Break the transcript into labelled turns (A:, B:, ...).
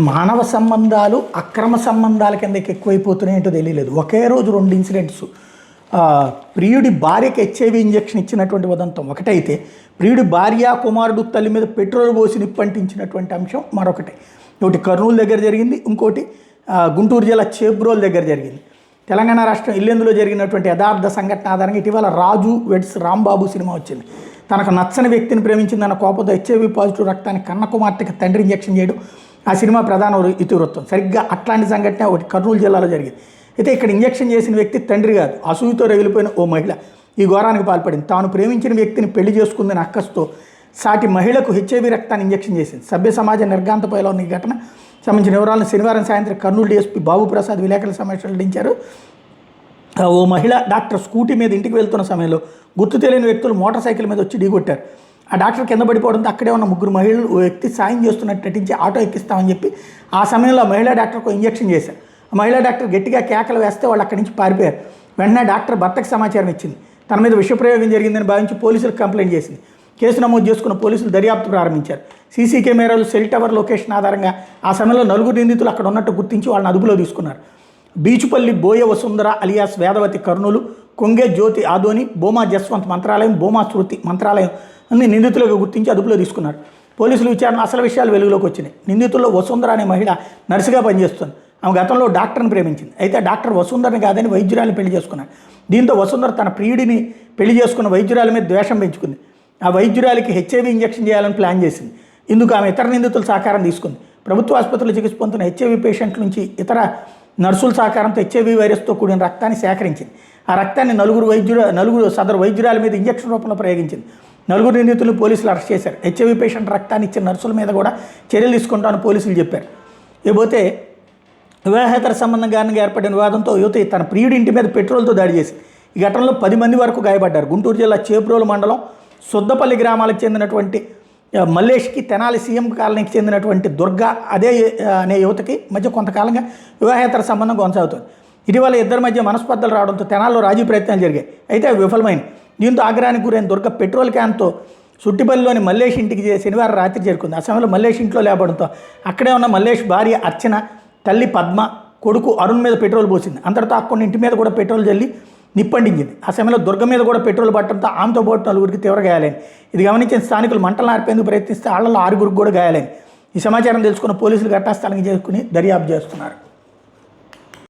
A: మానవ సంబంధాలు అక్రమ సంబంధాల కిందకి ఎక్కువైపోతున్నాయంటో తెలియలేదు. ఒకే రోజు 2 ఇన్సిడెంట్స్. ప్రియుడి భార్యకి హెచ్ఐవి ఇంజెక్షన్ ఇచ్చినటువంటి ఉదంతం ఒకటైతే, ప్రియుడి భార్య కుమారుడు తల్లి మీద పెట్రోల్ పోసి నిప్పంటించినటువంటి అంశం మరొకటి. ఒకటి కర్నూలు దగ్గర జరిగింది, ఇంకోటి గుంటూరు జిల్లా చేబ్రోల్ దగ్గర జరిగింది. తెలంగాణ రాష్ట్రం ఇల్లెందులో జరిగినటువంటి యథార్థ సంఘటన ఆధారంగా ఇటీవల రాజు వెడ్స్ రాంబాబు సినిమా వచ్చింది. తనకు నచ్చని వ్యక్తిని ప్రేమించిందన్న కోపంతో హెచ్ఐవి పాజిటివ్ రక్తాన్ని కన్న కుమార్తెకి తండ్రి ఇంజెక్షన్ చేయడం ఆ సినిమా ప్రధాన ఇతివృత్తం. సరిగ్గా అట్లాంటి సంఘటన ఒకటి కర్నూలు జిల్లాలో జరిగింది. అయితే ఇక్కడ ఇంజెక్షన్ చేసిన వ్యక్తి తండ్రి కాదు, అసూయతో రగిలిపోయిన ఓ మహిళ ఈ ఘోరానికి పాల్పడింది. తాను ప్రేమించిన వ్యక్తిని పెళ్లి చేసుకుందని అక్కస్తో సాటి మహిళకు హెచ్ఐవి రక్తాన్ని ఇంజెక్షన్ చేసింది. సభ్య సమాజ నిర్గాంతపైలో ఉన్న ఈ ఘటన సంబంధించిన వివరాలను శనివారం సాయంత్రం కర్నూలు డీఎస్పీ బాబుప్రసాద్ విలేకరుల సమావేశంలో వెల్లడించారు. ఓ మహిళ డాక్టర్ స్కూటీ మీద ఇంటికి వెళ్తున్న సమయంలో గుర్తు తెలియని వ్యక్తులు మోటార్ సైకిల్ మీద వచ్చి ఢీకొట్టారు. ఆ డాక్టర్ కింద పడిపోవడంతో అక్కడే ఉన్న 3 మహిళలు ఓ వ్యక్తి సాయం చేస్తున్నట్టు నటించి ఆటో ఎక్కిస్తామని చెప్పి ఆ సమయంలో మహిళా డాక్టర్కు ఇంజెక్షన్ చేశారు. ఆ మహిళా డాక్టర్ గట్టిగా కేకలు వేస్తే వాళ్ళు అక్కడి నుంచి పారిపోయారు. వెంటనే డాక్టర్ భర్తకు సమాచారం ఇచ్చింది. తన మీద విషప్రయోగం జరిగిందని భావించి పోలీసులకు కంప్లైంట్ చేసింది. కేసు నమోదు చేసుకున్న పోలీసులు దర్యాప్తు ప్రారంభించారు. సీసీ కెమెరాలు, సెల్ టవర్ లొకేషన్ ఆధారంగా ఆ సమయంలో 4 నిందితులు అక్కడ ఉన్నట్టు గుర్తించి వాళ్ళని అదుపులో తీసుకున్నారు. బీచుపల్లి బోయ వసుంధర అలియాస్ వేదవతి కర్నూలు, కొంగే జ్యోతి ఆదోని, బోమా జస్వంత్ మంత్రాలయం, బోమా శృతి మంత్రాలయం అన్ని నిందితులుగా గుర్తించి అదుపులో తీసుకున్నారు. పోలీసుల విచారణ అసలు విషయాలు వెలుగులోకి వచ్చినాయి. నిందితుల్లో వసుంధర అనే మహిళ నర్సుగా పనిచేస్తుంది. ఆమె గతంలో డాక్టర్ని ప్రేమించింది. అయితే డాక్టర్ వసుంధరని కాదని వైద్యురాలిని పెళ్లి చేసుకున్నారు. దీంతో వసుంధర తన ప్రియుడిని పెళ్లి చేసుకున్న వైద్యురాలి మీద ద్వేషం పెంచుకుంది. ఆ వైద్యురాలికి హెచ్ఐవి ఇంజెక్షన్ చేయాలని ప్లాన్ చేసింది. ఇందుకు ఆమె ఇతర నిందితుల సహకారం తీసుకుంది. ప్రభుత్వ ఆసుపత్రిలో చికిత్స పొందుతున్న హెచ్ఐవి పేషెంట్ల నుంచి ఇతర నర్సుల సహకారంతో హెచ్ఐవి వైరస్తో కూడిన రక్తాన్ని సేకరించింది. ఆ రక్తాన్ని నలుగురు సదరు వైద్యురాల మీద ఇంజెక్షన్ రూపంలో ప్రయోగించింది. 4 నిందితులు పోలీసులు అరెస్ట్ చేశారు. హెచ్ఐవి పేషెంట్ రక్తాన్ని ఇచ్చిన నర్సుల మీద కూడా చర్యలు తీసుకుంటామని పోలీసులు చెప్పారు. ఇకపోతే వివాహేతర సంబంధం కారణంగా ఏర్పడిన వివాదంతో యువతి తన ప్రియుడి ఇంటి మీద పెట్రోల్తో దాడి చేసింది. ఈ ఘటనలో 10 మంది వరకు గాయపడ్డారు. గుంటూరు జిల్లా చేబ్రోలు మండలం సొద్దపల్లి గ్రామాలకు చెందినటువంటి మల్లేష్కి, తెనాలి సీఎం కాలనీకి చెందినటువంటి దుర్గా అనే యువతకి మధ్య కొంతకాలంగా వివాహేతర సంబంధం కొనసాగుతుంది. ఇటీవల ఇద్దరి మధ్య మనస్పర్ధలు రావడంతో తెనాల్లో రాజీ ప్రయత్నాలు జరిగాయి. అయితే అవి విఫలమైనవి. దీంతో ఆగ్రహానికి గురైన దుర్గ పెట్రోల్ క్యాన్తో సుట్టిపల్లిలోని మల్లేష్ ఇంటికి శనివారం రాత్రి చేరుకుంది. ఆ సమయంలో మల్లేష్ ఇంట్లో లేపడంతో అక్కడే ఉన్న మల్లేష్ భార్య అర్చన, తల్లి పద్మ, కొడుకు అరుణ్ మీద పెట్రోల్ పోసింది. అంతటితో అక్కడ ఇంటి మీద కూడా పెట్రోల్ జల్లి నిప్పండించింది. ఆ సమయంలో దుర్గ మీద కూడా పెట్రోల్ పట్టడంతో ఆమెతో పాటు 4గురికి తీవ్ర గాయాలైంది. ఇది గమనించిన స్థానికులు మంటలు ఆర్పేందుకు ప్రయత్నిస్తే ఆళ్లలో 6గురికి కూడా గాయాలైంది. ఈ సమాచారం తెలుసుకున్న పోలీసులు ఘటనాస్థలానికి చేరుకుని దర్యాప్తు చేస్తున్నారు.